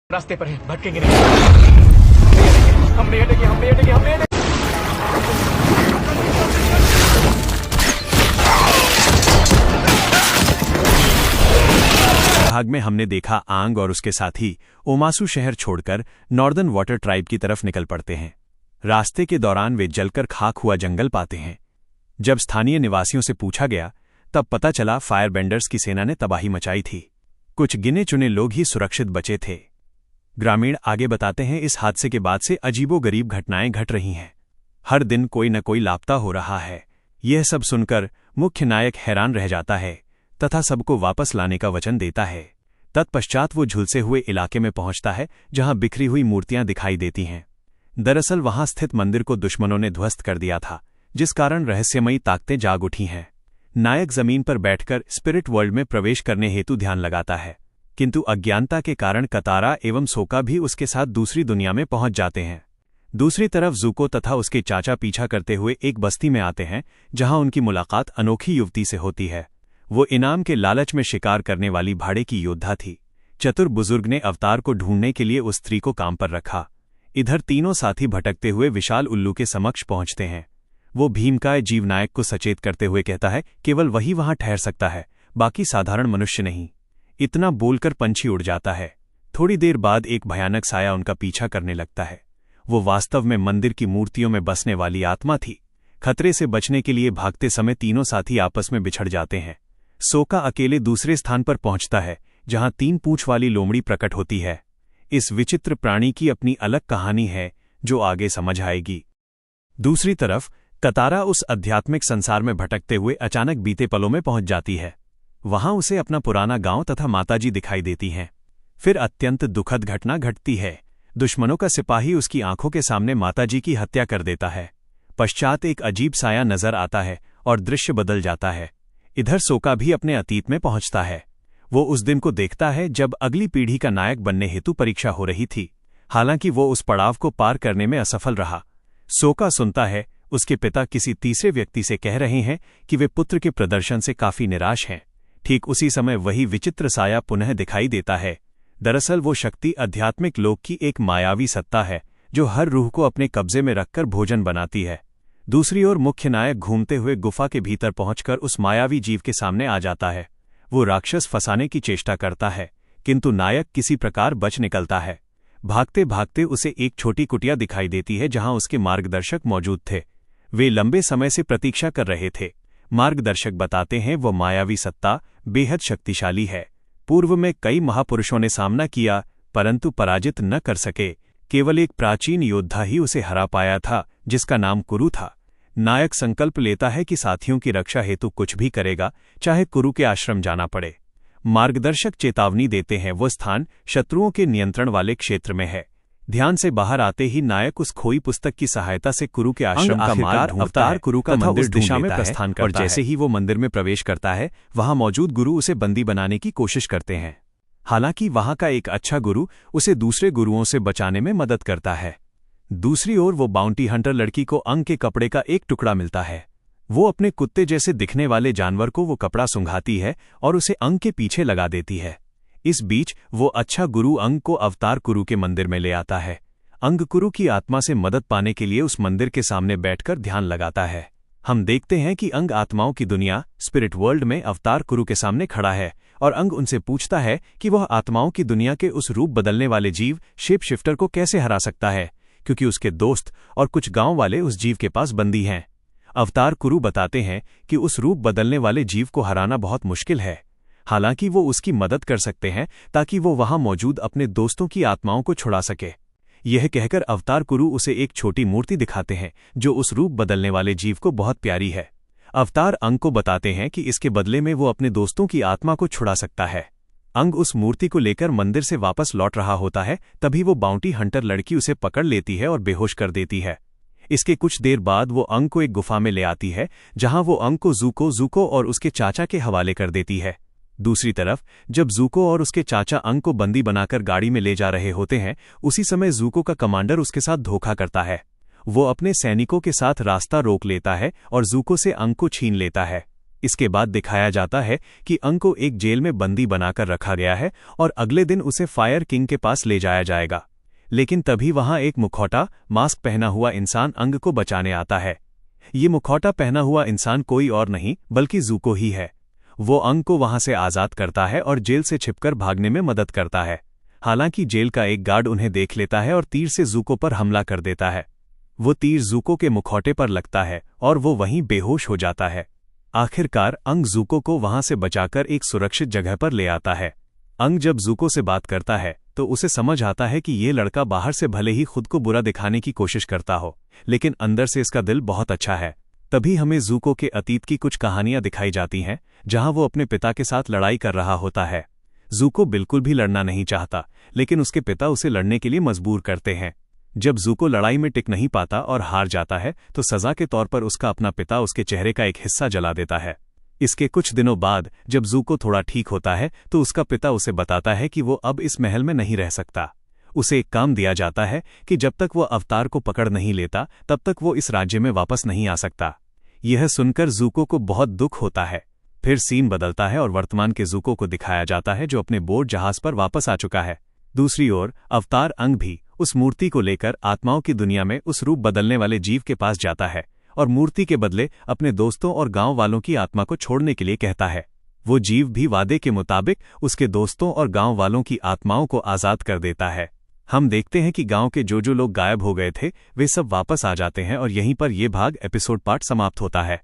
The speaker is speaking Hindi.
रास्ते पर हैं, भटकेंगे नहीं। हम नहीं हटेंगे, हम नहीं हटेंगे, हम नहीं हटेंगे। भाग में हमने देखा आंग और उसके साथी ओमासू शहर छोड़कर नॉर्दर्न वाटर ट्राइब की तरफ निकल पड़ते हैं। रास्ते के दौरान वे जलकर खाक हुआ जंगल पाते हैं। जब स्थानीय निवासियों से पूछा गया तब पता चला फायरबेंडर्स की सेना ने तबाही मचाई थी। कुछ गिने चुने लोग ही सुरक्षित बचे थे। ग्रामीण आगे बताते हैं, इस हादसे के बाद से अजीबोगरीब घटनाएं घट रही हैं। हर दिन कोई न कोई लापता हो रहा है। यह सब सुनकर मुख्य नायक हैरान रह जाता है तथा सबको वापस लाने का वचन देता है। तत्पश्चात वो झुलसे हुए इलाके में पहुंचता है जहां बिखरी हुई मूर्तियां दिखाई देती हैं। दरअसल वहां स्थित मंदिर को दुश्मनों ने ध्वस्त कर दिया था, जिस कारण रहस्यमयी ताकतें जाग उठी हैं। नायक जमीन पर बैठकर स्पिरिट वर्ल्ड में प्रवेश करने हेतु ध्यान लगाता है, किंतु अज्ञानता के कारण कतारा एवं सोका भी उसके साथ दूसरी दुनिया में पहुंच जाते हैं। दूसरी तरफ ज़ुको तथा उसके चाचा पीछा करते हुए एक बस्ती में आते हैं जहां उनकी मुलाकात अनोखी युवती से होती है। वो इनाम के लालच में शिकार करने वाली भाड़े की योद्धा थी। चतुर बुजुर्ग ने अवतार को ढूंढने के लिए उस स्त्री को काम पर रखा। इधर तीनों साथी भटकते हुए विशाल उल्लू के समक्ष पहुंचते हैं। वो भीमकाय जीवनायक को सचेत करते हुए कहता है, केवल वही वहां ठहर सकता है, बाकी साधारण मनुष्य नहीं। इतना बोलकर पंछी उड़ जाता है। थोड़ी देर बाद एक भयानक साया उनका पीछा करने लगता है। वो वास्तव में मंदिर की मूर्तियों में बसने वाली आत्मा थी। खतरे से बचने के लिए भागते समय तीनों साथी आपस में बिछड़ जाते हैं। सोका अकेले दूसरे स्थान पर पहुंचता है जहां 3 पूंछ वाली लोमड़ी प्रकट होती है। इस विचित्र प्राणी की अपनी अलग कहानी है जो आगे समझ आएगी। दूसरी तरफ कतारा उस आध्यात्मिक संसार में भटकते हुए अचानक बीते पलों में पहुंच जाती है। वहां उसे अपना पुराना गांव तथा माताजी दिखाई देती हैं। फिर अत्यंत दुखद घटना घटती है। दुश्मनों का सिपाही उसकी आंखों के सामने माताजी की हत्या कर देता है। पश्चात एक अजीब साया नजर आता है और दृश्य बदल जाता है। इधर सोका भी अपने अतीत में पहुंचता है। वो उस दिन को देखता है जब अगली पीढ़ी का नायक बनने हेतु परीक्षा हो रही थी। हालांकि वो उस पड़ाव को पार करने में असफल रहा। सोका सुनता है उसके पिता किसी तीसरे व्यक्ति से कह रहे हैं कि वे पुत्र के प्रदर्शन से काफी निराश हैं। ठीक उसी समय वही विचित्र साया पुनः दिखाई देता है। दरअसल वो शक्ति आध्यात्मिक लोक की एक मायावी सत्ता है जो हर रूह को अपने कब्जे में रखकर भोजन बनाती है। दूसरी ओर मुख्य नायक घूमते हुए गुफा के भीतर पहुंचकर उस मायावी जीव के सामने आ जाता है। वो राक्षस फंसाने की चेष्टा करता है, किंतु नायक किसी प्रकार बच निकलता है। भागते भागते उसे एक छोटी कुटिया दिखाई देती है जहां उसके मार्गदर्शक मौजूद थे। वे लंबे समय से प्रतीक्षा कर रहे थे। मार्गदर्शक बताते हैं वो मायावी सत्ता बेहद शक्तिशाली है। पूर्व में कई महापुरुषों ने सामना किया परंतु पराजित न कर सके। केवल एक प्राचीन योद्धा ही उसे हरा पाया था जिसका नाम कुरु था। नायक संकल्प लेता है कि साथियों की रक्षा हेतु कुछ भी करेगा, चाहे कुरु के आश्रम जाना पड़े। मार्गदर्शक चेतावनी देते हैं वो स्थान शत्रुओं के नियंत्रण वाले क्षेत्र में है। ध्यान से बाहर आते ही नायक उस खोई पुस्तक की सहायता से कुरु के आश्रम का मार्ग ढूंढता है। कुरु का मंदिर दिशा में प्रस्थान करता है और जैसे ही वो मंदिर में प्रवेश करता है वहां मौजूद गुरु उसे बंदी बनाने की कोशिश करते हैं। हालांकि वहां का एक अच्छा गुरु उसे दूसरे गुरुओं से बचाने में मदद करता है। दूसरी ओर वो बाउंटी हंटर लड़की को अंग के कपड़े का एक टुकड़ा मिलता है। वो अपने कुत्ते जैसे दिखने वाले जानवर को वो कपड़ा सुंघाती है और उसे अंग के पीछे लगा देती है। इस बीच वो अच्छा गुरु अंग को अवतार कुरु के मंदिर में ले आता है। अंग कुरु की आत्मा से मदद पाने के लिए उस मंदिर के सामने बैठकर ध्यान लगाता है। हम देखते हैं कि अंग आत्माओं की दुनिया स्पिरिट वर्ल्ड में अवतार कुरु के सामने खड़ा है और अंग उनसे पूछता है कि वह आत्माओं की दुनिया के उस रूप बदलने वाले जीव शेप शिफ्टर को कैसे हरा सकता है, क्योंकि उसके दोस्त और कुछ गांव वाले उस जीव के पास बंदी हैं। अवतार कुरु बताते हैं कि उस रूप बदलने वाले जीव को हराना बहुत मुश्किल है। हालांकि वो उसकी मदद कर सकते हैं ताकि वो वहां मौजूद अपने दोस्तों की आत्माओं को छुड़ा सके। यह कहकर अवतार कुरु उसे एक छोटी मूर्ति दिखाते हैं जो उस रूप बदलने वाले जीव को बहुत प्यारी है। अवतार अंग को बताते हैं कि इसके बदले में वो अपने दोस्तों की आत्मा को छुड़ा सकता है। अंग उस मूर्ति को लेकर मंदिर से वापस लौट रहा होता है, तभी वो बाउंटी हंटर लड़की उसे पकड़ लेती है और बेहोश कर देती है। इसके कुछ देर बाद वो अंग को एक गुफा में ले आती है जहां वो अंग को ज़ुको और उसके चाचा के हवाले कर देती है। दूसरी तरफ जब ज़ुको और उसके चाचा अंग को बंदी बनाकर गाड़ी में ले जा रहे होते हैं, उसी समय ज़ुको का कमांडर उसके साथ धोखा करता है। वो अपने सैनिकों के साथ रास्ता रोक लेता है और ज़ुको से अंग को छीन लेता है। इसके बाद दिखाया जाता है कि अंग को एक जेल में बंदी बनाकर रखा गया है और अगले दिन उसे फायर किंग के पास ले जाया जाएगा। लेकिन तभी वहां एक मुखौटा मास्क पहना हुआ इंसान अंग को बचाने आता है। ये मुखौटा पहना हुआ इंसान कोई और नहीं बल्कि ज़ूको ही है। वो अंग को वहां से आज़ाद करता है और जेल से छिपकर भागने में मदद करता है। हालांकि जेल का एक गार्ड उन्हें देख लेता है और तीर से ज़ूको पर हमला कर देता है। वो तीर ज़ूको के मुखौटे पर लगता है और वो वहीं बेहोश हो जाता है। आखिरकार अंग ज़ूको को वहां से बचाकर एक सुरक्षित जगह पर ले आता है। अंग जब ज़ूको से बात करता है तो उसे समझ आता है कि ये लड़का बाहर से भले ही खुद को बुरा दिखाने की कोशिश करता हो, लेकिन अंदर से इसका दिल बहुत अच्छा है। तभी हमें ज़ूको के अतीत की कुछ कहानियां दिखाई जाती हैं, जहां वो अपने पिता के साथ लड़ाई कर रहा होता है। ज़ूको बिल्कुल भी लड़ना नहीं चाहता, लेकिन उसके पिता उसे लड़ने के लिए मजबूर करते हैं। जब ज़ूको लड़ाई में टिक नहीं पाता और हार जाता है तो सज़ा के तौर पर उसका अपना पिता उसके चेहरे का एक हिस्सा जला देता है। इसके कुछ दिनों बाद जब ज़ूको थोड़ा ठीक होता है तो उसका पिता उसे बताता है कि वो अब इस महल में नहीं रह सकता। उसे एक काम दिया जाता है कि जब तक वो अवतार को पकड़ नहीं लेता तब तक वो इस राज्य में वापस नहीं आ सकता। यह सुनकर ज़ूको को बहुत दुख होता है। फिर सीन बदलता है और वर्तमान के ज़ूको को दिखाया जाता है जो अपने बोट जहाज पर वापस आ चुका है। दूसरी ओर अवतार अंग भी उस मूर्ति को लेकर आत्माओं की दुनिया में उस रूप बदलने वाले जीव के पास जाता है और मूर्ति के बदले अपने दोस्तों और गांव वालों की आत्मा को छोड़ने के लिए कहता है। वो जीव भी वादे के मुताबिक उसके दोस्तों और गांव वालों की आत्माओं को आज़ाद कर देता है। हम देखते हैं कि गांव के जो लोग गायब हो गए थे वे सब वापस आ जाते हैं और यहीं पर यह भाग एपिसोड पार्ट समाप्त होता है।